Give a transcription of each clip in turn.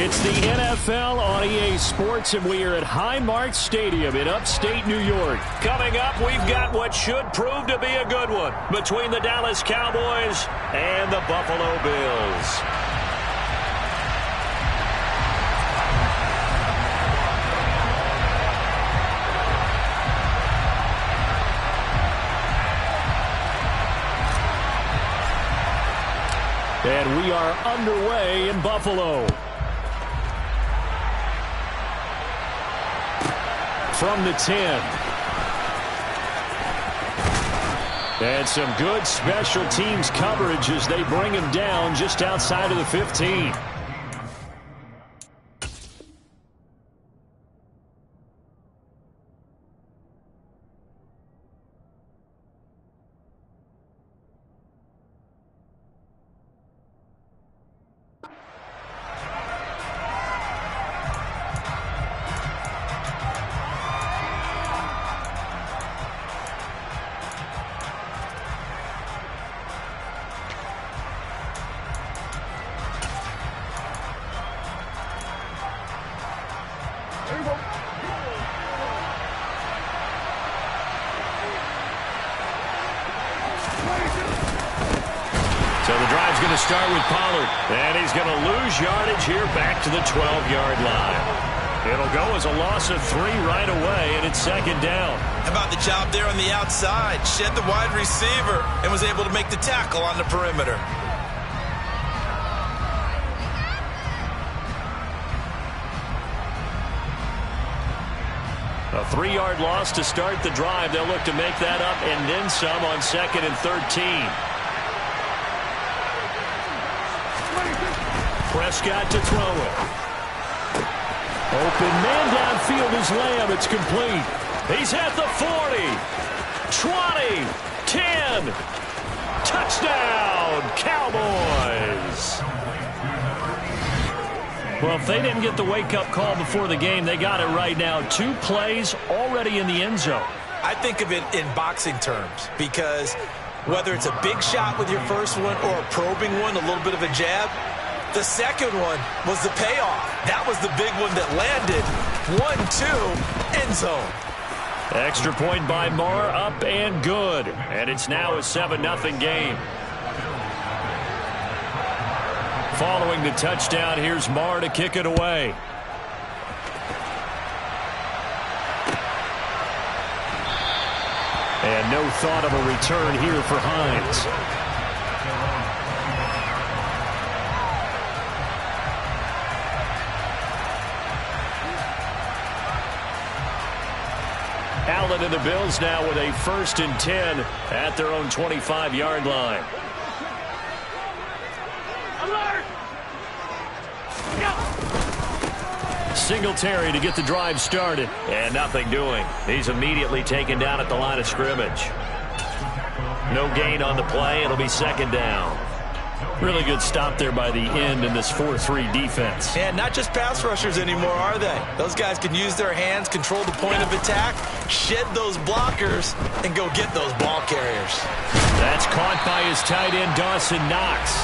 It's the NFL on EA Sports, and we are at Highmark Stadium in upstate New York. Coming up, we've got what should prove to be a good one between the Dallas Cowboys and the Buffalo Bills. And we are underway in Buffalo. From the 10. And some good special teams coverage as they bring him down just outside of the 15. So the drive's going to start with Pollard, and he's going to lose yardage here back to the 12-yard line. It'll go as a loss of 3 right away, and it's second down. How about the job there on the outside? Shed the wide receiver and was able to make the tackle on the perimeter. A 3-yard loss to start the drive. They'll look to make that up and then some on 2nd and 13. Prescott to throw it. Open man downfield is Lamb. It's complete. He's at the 40. 20. 10. Touchdown, Cowboys. Well, if they didn't get the wake-up call before the game, they got it right now. 2 plays already in the end zone. I think of it in boxing terms because whether it's a big shot with your first one or a probing one, a little bit of a jab, the second one was the payoff. That was the big one that landed. 1-2, end zone. Extra point by Marr, up and good. And it's now a 7-0 game. Following the touchdown, here's Marr to kick it away. And no thought of a return here for Hines. Allen and the Bills now with a 1st and 10 at their own 25-yard line. Singletary to get the drive started. And nothing doing. He's immediately taken down at the line of scrimmage. No gain on the play. It'll be second down. Really good stop there by the end in this 4-3 defense. And not just pass rushers anymore, are they? Those guys can use their hands, control the point of attack, shed those blockers, and go get those ball carriers. That's caught by his tight end, Dawson Knox.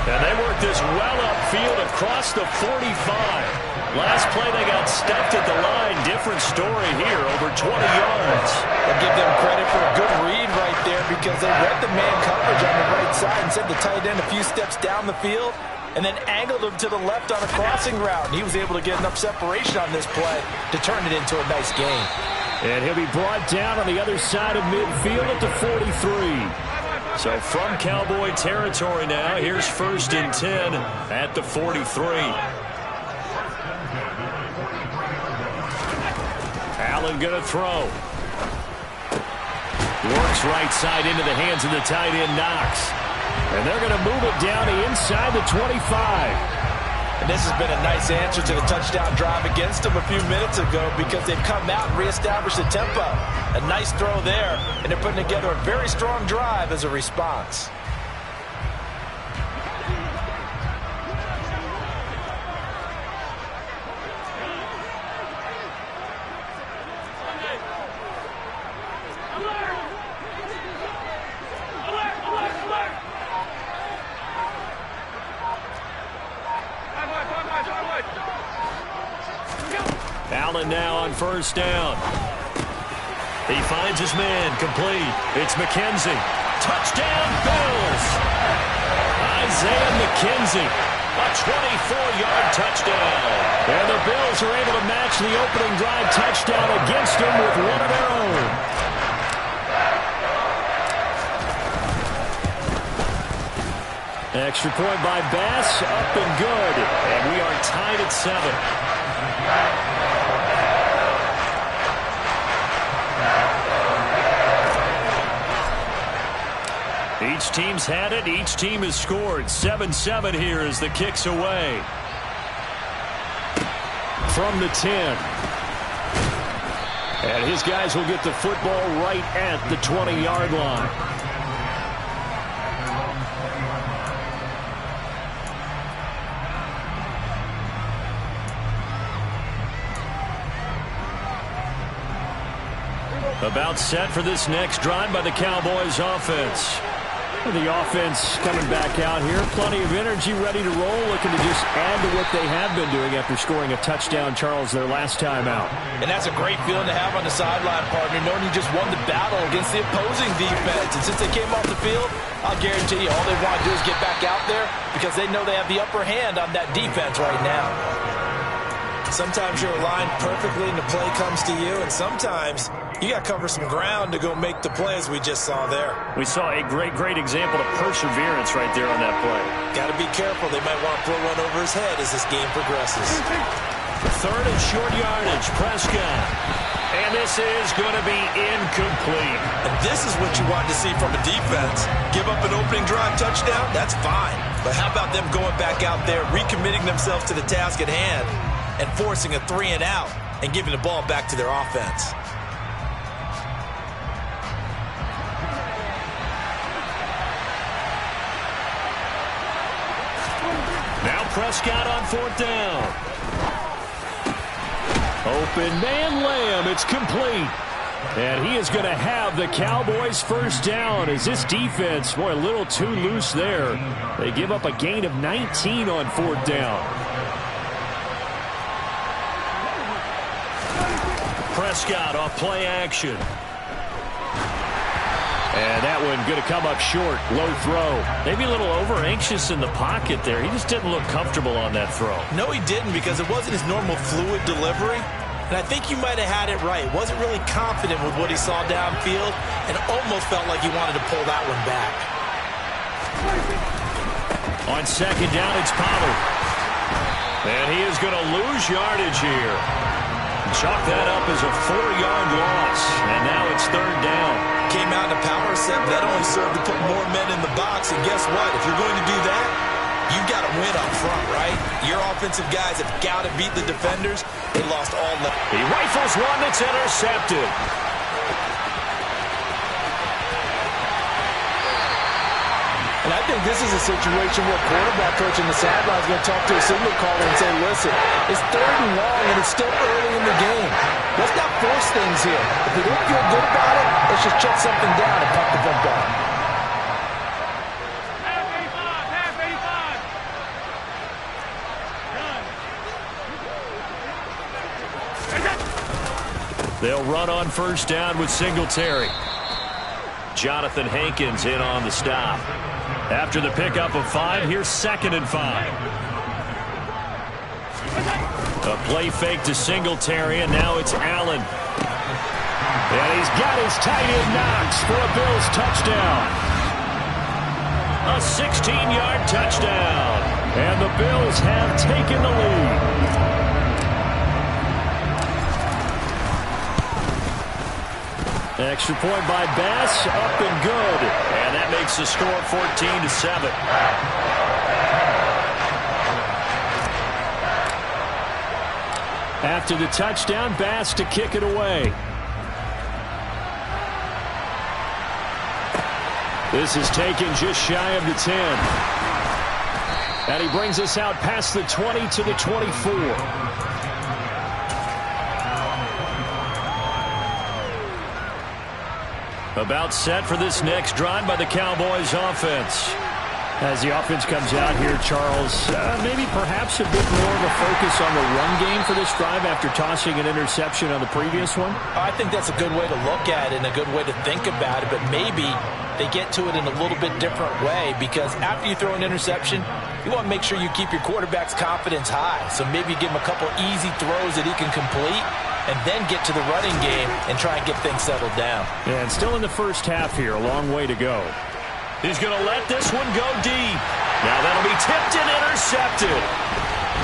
And they work this well upfield across the 45. Last play, they got stuffed at the line. Different story here, over 20 yards. I'll give them credit for a good read right there because they read the man coverage on the right side and sent the tight end a few steps down the field and then angled him to the left on a crossing route. And he was able to get enough separation on this play to turn it into a nice gain. And he'll be brought down on the other side of midfield at the 43. So from Cowboy territory now, here's 1st and 10 at the 43. Allen going to throw. Works right side into the hands of the tight end, Knox. And they're going to move it down to inside the 25. And this has been a nice answer to the touchdown drive against them a few minutes ago because they've come out and reestablished the tempo. A nice throw there, and they're putting together a very strong drive as a response. run now on first down. He finds his man, complete. It's McKenzie. Touchdown, Bills! Isaiah McKenzie, a 24-yard touchdown. And the Bills are able to match the opening drive touchdown against him with one of their own. Extra point by Bass, up and good. And we are tied at 7. Each team's had it. Each team has scored. 7-7 here as the kick's away. From the 10. And his guys will get the football right at the 20-yard line. About set for this next drive by the Cowboys offense. The offense coming back out here. Plenty of energy, ready to roll, looking to just add to what they have been doing after scoring a touchdown, Charles, their last time out. And that's a great feeling to have on the sideline, partner, knowing you just won the battle against the opposing defense. And since they came off the field, I'll guarantee you all they want to do is get back out there because they know they have the upper hand on that defense right now. Sometimes you're aligned perfectly and the play comes to you, and sometimes you got to cover some ground to go make the play as we just saw there. We saw a great example of perseverance right there on that play. Got to be careful. They might want to throw one over his head as this game progresses. Third and short yardage, Prescott. And this is going to be incomplete. And this is what you want to see from a defense. Give up an opening drive touchdown, that's fine. But how about them going back out there, recommitting themselves to the task at hand, and forcing a 3-and-out and giving the ball back to their offense. Now Prescott on fourth down. Open man, Lamb. It's complete. And he is going to have the Cowboys first down as this defense, boy, a little too loose there. They give up a gain of 19 on fourth down. Prescott off play action. And that one going to come up short. Low throw. Maybe a little over-anxious in the pocket there. He just didn't look comfortable on that throw. No, he didn't, because it wasn't his normal fluid delivery. And I think you might have had it right. Wasn't really confident with what he saw downfield and almost felt like he wanted to pull that one back. On second down, it's Pollard. And he is going to lose yardage here. Chalk that up as a 4-yard loss. And now it's third down. Came out in a power set, but that only served to put more men in the box. And guess what? If you're going to do that, you've got to win up front, right? Your offensive guys have got to beat the defenders. They lost all the... He rifles one that's intercepted. And I think this is a situation where quarterback coach in the sideline is going to talk to a signal caller and say, listen, it's third and long and it's still early in the game. Let's not force things here. If we don't feel good about it, let's just shut something down and punt the football. They'll run on first down with Singletary. Jonathan Hankins in on the stop. After the pickup of 5, here's 2nd and 5. A play fake to Singletary, and now it's Allen. And he's got his tight end Knox for a Bills touchdown. A 16-yard touchdown. And the Bills have taken the lead. Extra point by Bass, up and good. And that makes the score 14-7. After the touchdown, Bass to kick it away. This is taken just shy of the 10. And he brings us out past the 20 to the 24. About set for this next drive by the Cowboys offense. As the offense comes out here, Charles, maybe perhaps a bit more of a focus on the run game for this drive after tossing an interception on the previous one? I think that's a good way to look at it and a good way to think about it, but maybe they get to it in a little bit different way, because after you throw an interception, you want to make sure you keep your quarterback's confidence high. So maybe give him a couple easy throws that he can complete and then get to the running game and try and get things settled down. And still in the first half here, a long way to go. He's going to let this one go deep. Now that'll be tipped and intercepted.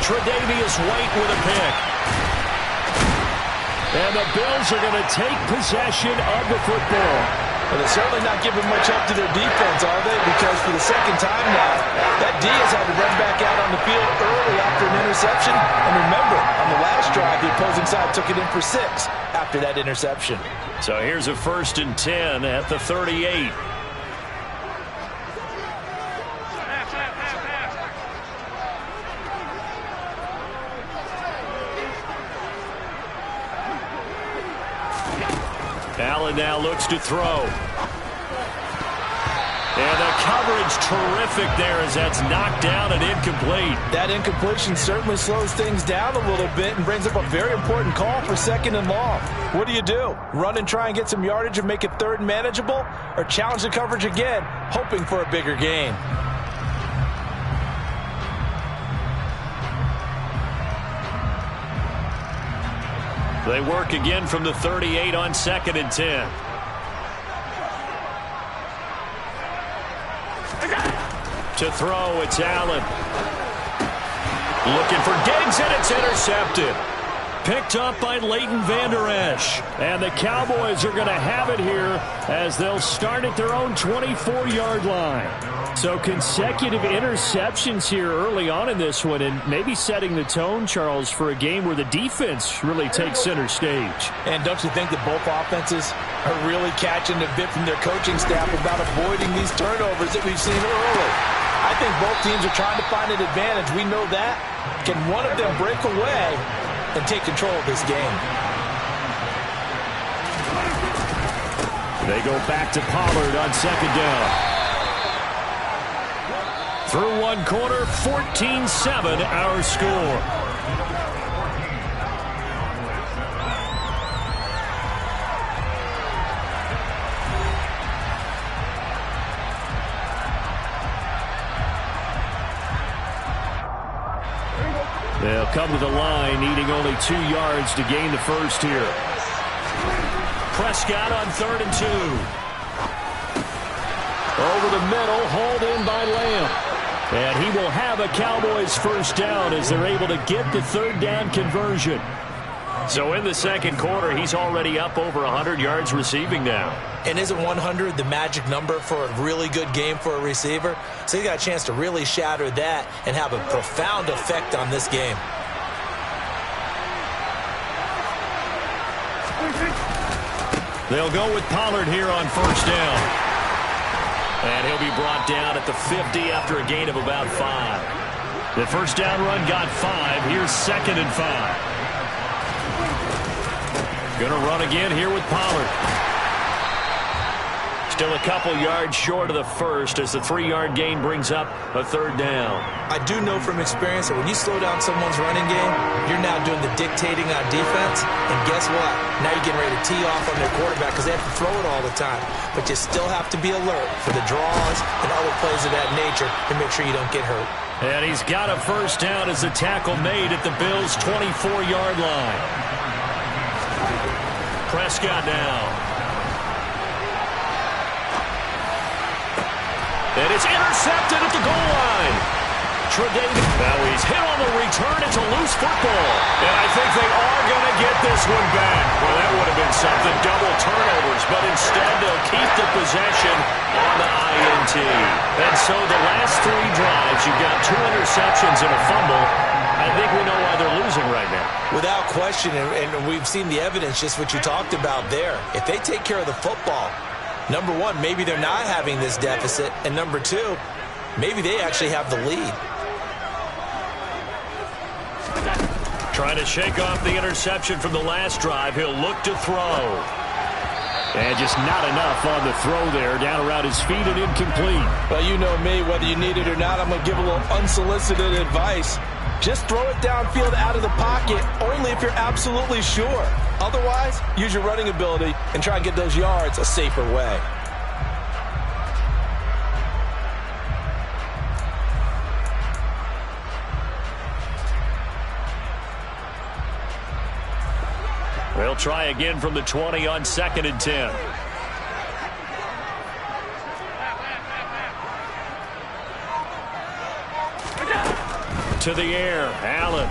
Tre'Davious White with a pick. And the Bills are going to take possession of the football. Well, they're certainly not giving much up to their defense, are they? Because for the second time now, that D has had to run back out on the field early after an interception. And remember, on the last drive, the opposing side took it in for 6 after that interception. So here's a 1st and 10 at the 38. Allen now looks to throw. And the coverage terrific there as that's knocked down and incomplete. That incompletion certainly slows things down a little bit and brings up a very important call for 2nd and long. What do? Run and try and get some yardage and make it 3rd and manageable? Or challenge the coverage again, hoping for a bigger gain? They work again from the 38 on 2nd and 10. To throw, it's Allen. Looking for Diggs, and it's intercepted. Picked up by Leighton Vander Esch. And the Cowboys are going to have it here as they'll start at their own 24-yard line. So consecutive interceptions here early on in this one, and maybe setting the tone, Charles, for a game where the defense really takes center stage. And don't you think that both offenses are really catching a bit from their coaching staff about avoiding these turnovers that we've seen early? I think both teams are trying to find an advantage. We know that. Can one of them break away and take control of this game? They go back to Pollard on 2nd down. Through one quarter, 14-7 our score. They'll come to the line, needing only 2 yards to gain the first here. Prescott on 3rd and 2. Over the middle, hauled in by Lamb. And he will have a Cowboys first down as they're able to get the 3rd down conversion. So in the second quarter, he's already up over 100 yards receiving now. And isn't 100 the magic number for a really good game for a receiver? So he got a chance to really shatter that and have a profound effect on this game. They'll go with Pollard here on 1st down. And he'll be brought down at the 50 after a gain of about 5. The 1st down run got 5. Here's 2nd and 5. Going to run again here with Pollard. Still a couple yards short of the first as the 3-yard gain brings up a 3rd down. I do know from experience that when you slow down someone's running game, you're now doing the dictating on defense. And guess what? Now you're getting ready to tee off on their quarterback because they have to throw it all the time. But you still have to be alert for the draws and other plays of that nature to make sure you don't get hurt. And he's got a first down as the tackle made at the Bills' 24-yard line. Prescott now. And it's intercepted at the goal line. Tre'Davious. Now he's hit on the return. It's a loose football. And I think they are going to get this one back. Well, that would have been something. Double turnovers. But instead, they'll keep the possession on the INT. And so the last 3 drives, you've got 2 interceptions and a fumble. I think we know why they're losing right now. Without question, and we've seen the evidence, just what you talked about there. If they take care of the football, number one, maybe they're not having this deficit. And number 2, maybe they actually have the lead. Trying to shake off the interception from the last drive. He'll look to throw. And just not enough on the throw there. Down around his feet and incomplete. Well, you know me, whether you need it or not, I'm going to give a little unsolicited advice. Just throw it downfield out of the pocket, only if you're absolutely sure. Otherwise, use your running ability and try and get those yards a safer way. They'll try again from the 20 on 2nd and 10. To the air, Allen.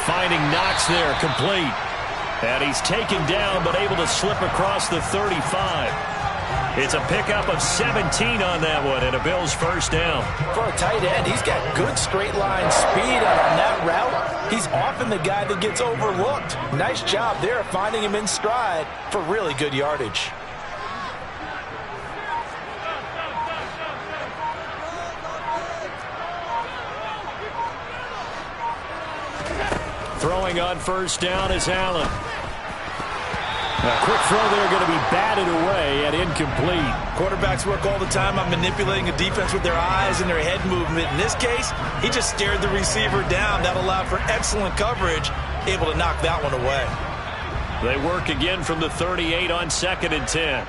Finding Knox there, complete. And he's taken down, but able to slip across the 35. It's a pickup of 17 on that one, and a Bills first down. For a tight end, he's got good straight line speed, and on that route, he's often the guy that gets overlooked. Nice job there finding him in stride for really good yardage. Throwing on first down is Allen. A quick throw there going to be batted away and incomplete. Quarterbacks work all the time on manipulating a defense with their eyes and their head movement. In this case, he just stared the receiver down. That allowed for excellent coverage, able to knock that one away. They work again from the 38 on 2nd and 10.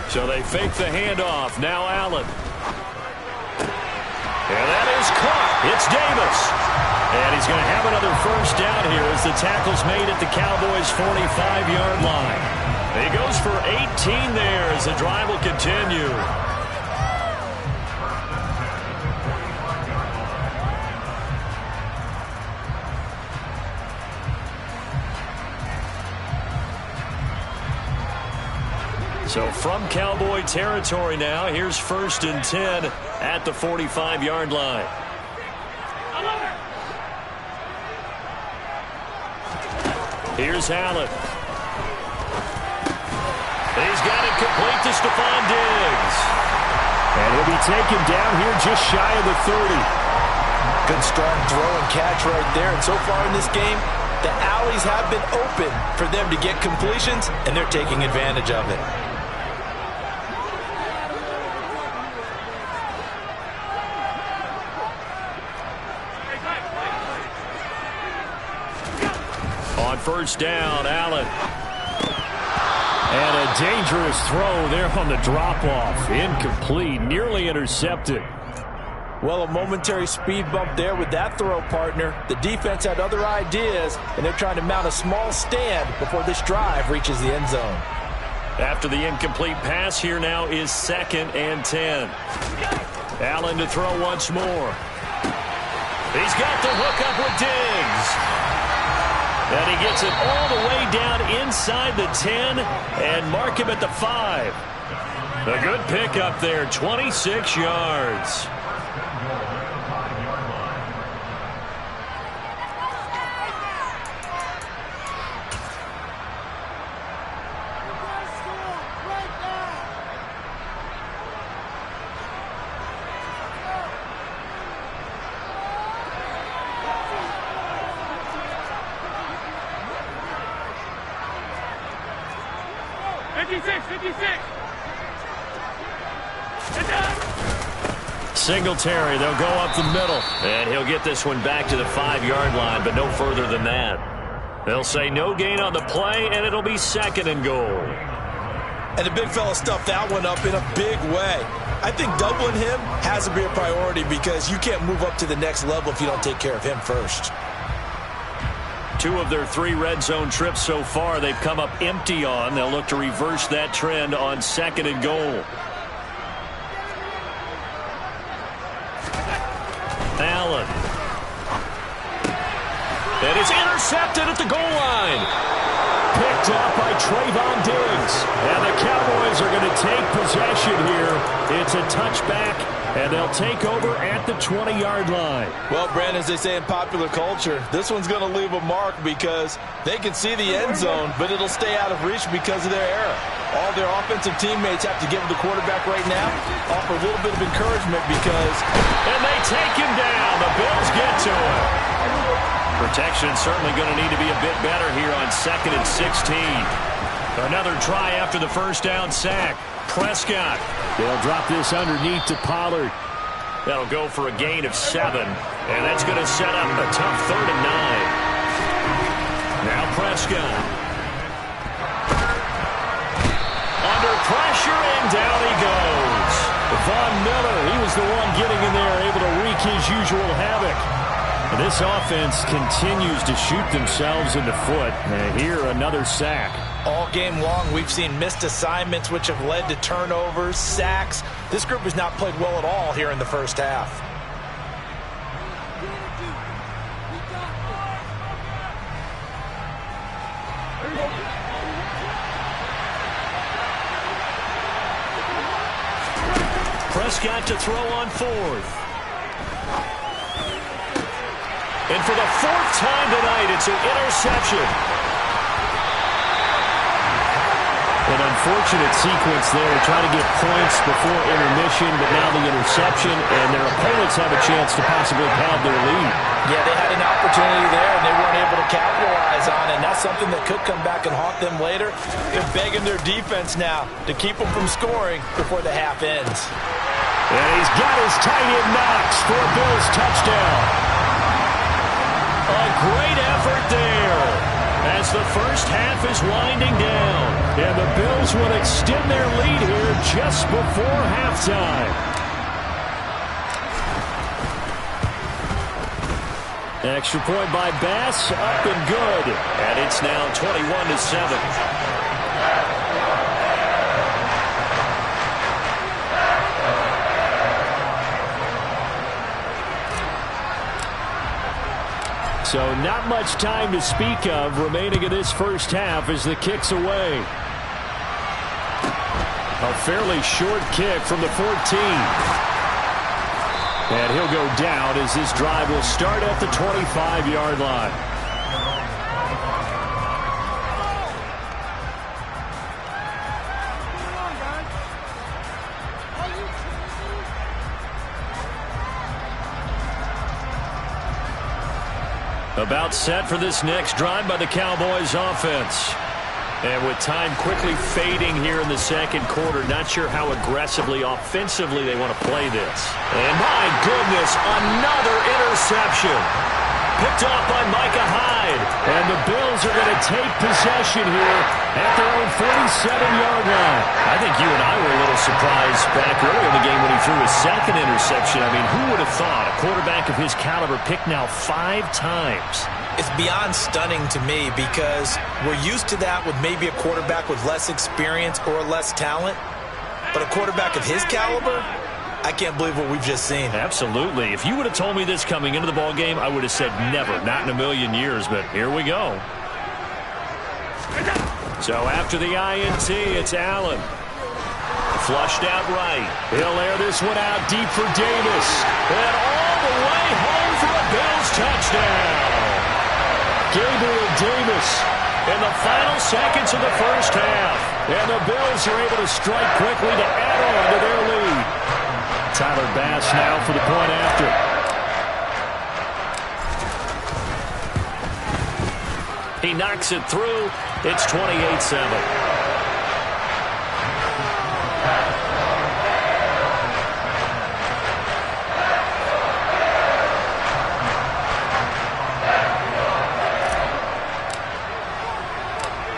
So they fake the handoff. Now Allen. And that is caught. It's Davis. And he's going to have another first down here as the tackle's made at the Cowboys' 45-yard line. He goes for 18 there as the drive will continue. So from Cowboy territory now, here's 1st and 10 at the 45-yard line. Here's Allen. He's got it complete to Stephon Diggs. And he'll be taken down here just shy of the 30. Good strong throw and catch right there. And so far in this game, the alleys have been open for them to get completions, and they're taking advantage of it. On first down, Allen. And a dangerous throw there on the drop-off. Incomplete, nearly intercepted. Well, a momentary speed bump there with that throw, partner. The defense had other ideas, and they're trying to mount a small stand before this drive reaches the end zone. After the incomplete pass, here now is 2nd and 10. Allen to throw once more. He's got the hook up with Diggs. And he gets it all the way down inside the 10 and mark him at the 5. A good pickup there, 26 yards. Singletary, they'll go up the middle. And he'll get this one back to the 5-yard line, but no further than that. They'll say no gain on the play, and it'll be 2nd and goal. And the big fella stuffed that one up in a big way. I think doubling him has to be a priority because you can't move up to the next level if you don't take care of him first. 2 of their 3 red zone trips so far, they've come up empty on. They'll look to reverse that trend on 2nd and goal. Allen. And it's intercepted at the goal line. Picked up by Trayvon Diggs. And the Cowboys are going to take possession here. It's a touchback And they'll take over at the 20-yard line. Well, Brandon, as they say in popular culture, this one's going to leave a mark because they can see the end zone, but it'll stay out of reach because of their error. All their offensive teammates have to give the quarterback right now, offer a little bit of encouragement because... And they take him down. The Bills get to him. Protection certainly going to need to be a bit better here on 2nd and 16. Another try after the first down sack. Prescott. They'll drop this underneath to Pollard. That'll go for a gain of 7. And that's going to set up a tough 3rd and 9. Now Prescott. Under pressure, and down he goes. Von Miller, he was the one getting in there, able to wreak his usual havoc. And this offense continues to shoot themselves in the foot. And here, another sack. All game long, we've seen missed assignments, which have led to turnovers, sacks. This group has not played well at all here in the first half. Prescott to throw on 4th. And for the 4th time tonight, it's an interception. An unfortunate sequence there, trying to get points before intermission, but now the interception, and their opponents have a chance to possibly pad their lead. Yeah, they had an opportunity there, and they weren't able to capitalize on it, and that's something that could come back and haunt them later. They're begging their defense now to keep them from scoring before the half ends. And he's got his tight end Knox for a Bills touchdown. A great effort there as the first half is winding down. And the Bills will extend their lead here just before halftime. Extra point by Bass, up and good. And it's now 21-7. So not much time to speak of remaining in this first half as the kick's away. A fairly short kick from the 14. And he'll go down as this drive will start at the 25-yard line. About set for this next drive by the Cowboys offense. And with time quickly fading here in the second quarter, not sure how aggressively, offensively they want to play this. And my goodness, another interception. Picked off by Micah Hyde. And the Bills are going to take possession here at their own 47-yard line. I think you and I were a little surprised back earlier in the game when he threw his second interception. I mean, who would have thought a quarterback of his caliber picked now 5 times? It's beyond stunning to me because we're used to that with maybe a quarterback with less experience or less talent. But a quarterback of his caliber, I can't believe what we've just seen. Absolutely. If you would have told me this coming into the ball game, I would have said never, not in a million years. But here we go. So after the INT, it's Allen. Flushed out right. He'll air this one out deep for Davis. And all the way home for a Bills touchdown. Gabriel Davis in the final seconds of the first half. And the Bills are able to strike quickly to add on to their lead. Tyler Bass now for the point after. He knocks it through. It's 28-7.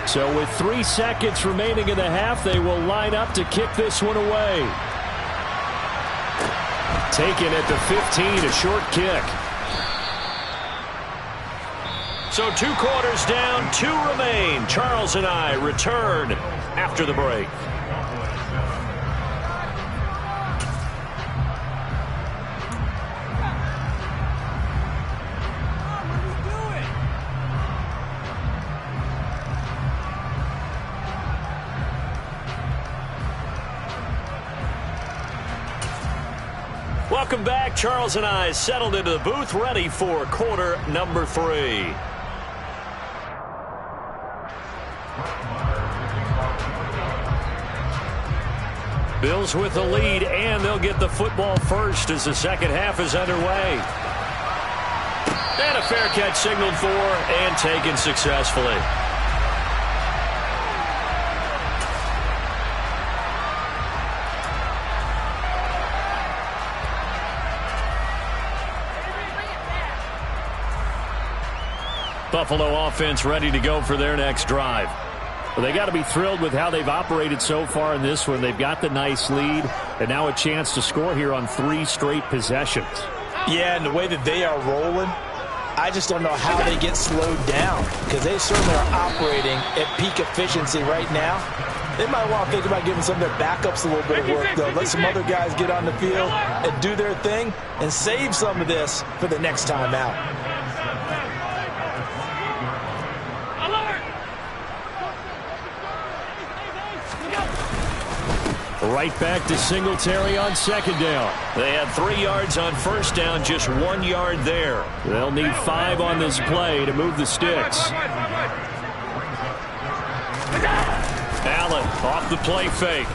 So with 3 seconds remaining in the half, they will line up to kick this one away. Taken at the 15, a short kick. So 2 quarters down, 2 remain. Charles and I return after the break. Welcome back. Charles and I settled into the booth, ready for quarter number 3. Bills with the lead, and they'll get the football first as the second half is underway. And a fair catch signaled for and taken successfully. Buffalo offense ready to go for their next drive. Well, they got to be thrilled with how they've operated so far in this one. They've got the nice lead, and now a chance to score here on 3 straight possessions. Yeah, and the way that they are rolling, I just don't know how they get slowed down, because they certainly are operating at peak efficiency right now. They might want to think about giving some of their backups a little bit of work, though. Let some other guys get on the field and do their thing and save some of this for the next time out. Right back to Singletary on second down. They had 3 yards on first down, just 1 yard there. They'll need 5 on this play to move the sticks. Allen off the play fake.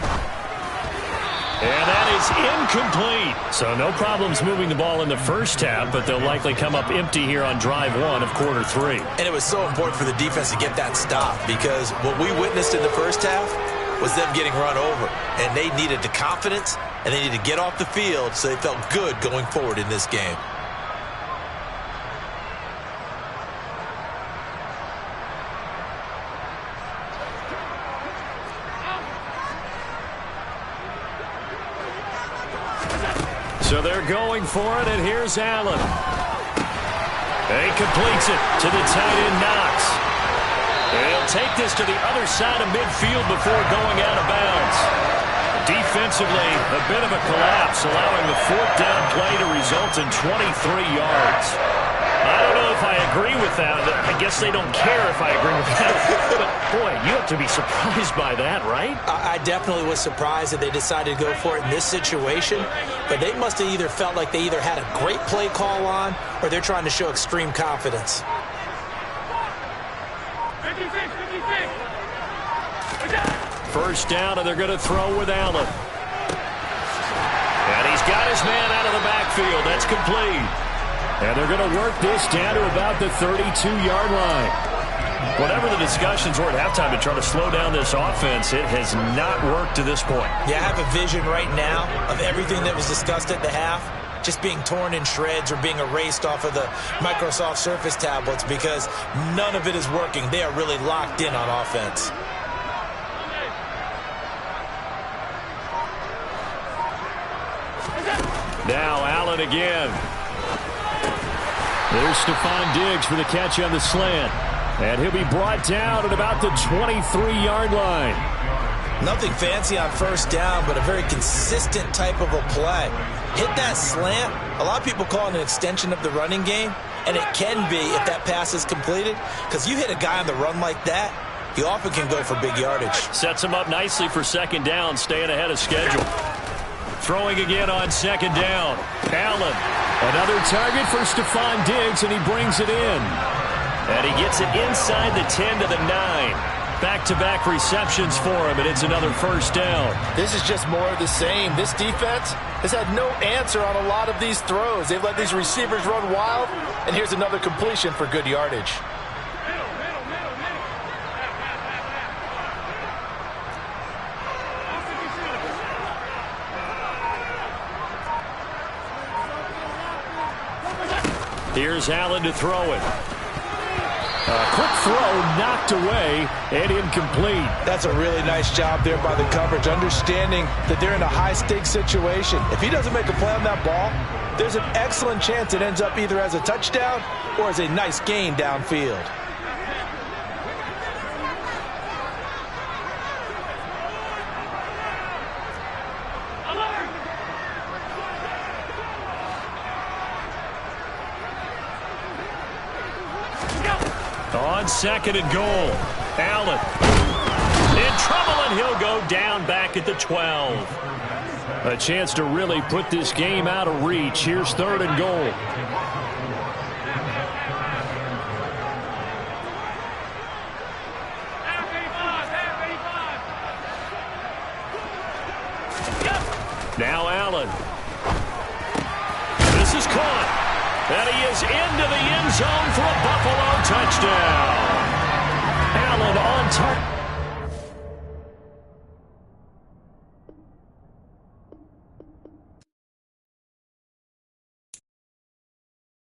And that is incomplete. So no problems moving the ball in the first half, but they'll likely come up empty here on drive 1 of quarter 3. And it was so important for the defense to get that stop, because what we witnessed in the first half was them getting run over, and they needed the confidence, and they needed to get off the field so they felt good going forward in this game. So they're going for it, and here's Allen. He completes it to the tight end, Knox. They'll take this to the other side of midfield before going out of bounds. Defensively, a bit of a collapse, allowing the 4th down play to result in 23 yards. I don't know if I agree with that. I guess they don't care if I agree with that. But, boy, you have to be surprised by that, right? I definitely was surprised that they decided to go for it in this situation. But they must have either felt like they either had a great play call on, or they're trying to show extreme confidence. First down, and they're going to throw with Allen. And he's got his man out of the backfield. That's complete. And they're going to work this down to about the 32-yard line. Whatever the discussions were at halftime to try to slow down this offense, it has not worked to this point. Yeah, I have a vision right now of everything that was discussed at the half just being torn in shreds or being erased off of the Microsoft Surface tablets, because none of it is working. They are really locked in on offense. Now Allen again. There's Stephon Diggs for the catch on the slant. And he'll be brought down at about the 23-yard line. Nothing fancy on first down, but a very consistent type of a play. Hit that slant. A lot of people call it an extension of the running game, and it can be if that pass is completed, because you hit a guy on the run like that, he often can go for big yardage. Sets him up nicely for second down, staying ahead of schedule. Throwing again on second down. Allen. Another target for Stephon Diggs, and he brings it in. And he gets it inside the 10 to the 9. Back-to-back receptions for him, and it's another first down. This is just more of the same. This defense has had no answer on a lot of these throws. They've let these receivers run wild, and here's another completion for good yardage. Here's Allen to throw it. A quick throw knocked away and incomplete. That's a really nice job there by the coverage, understanding that they're in a high-stakes situation. If he doesn't make a play on that ball, there's an excellent chance it ends up either as a touchdown or as a nice gain downfield. On second and goal, Allen in trouble, and he'll go down back at the 12. A chance to really put this game out of reach. Here's 3rd and goal. Now Allen. This is caught. And he is into the end zone for a Buffalo touchdown. Allen on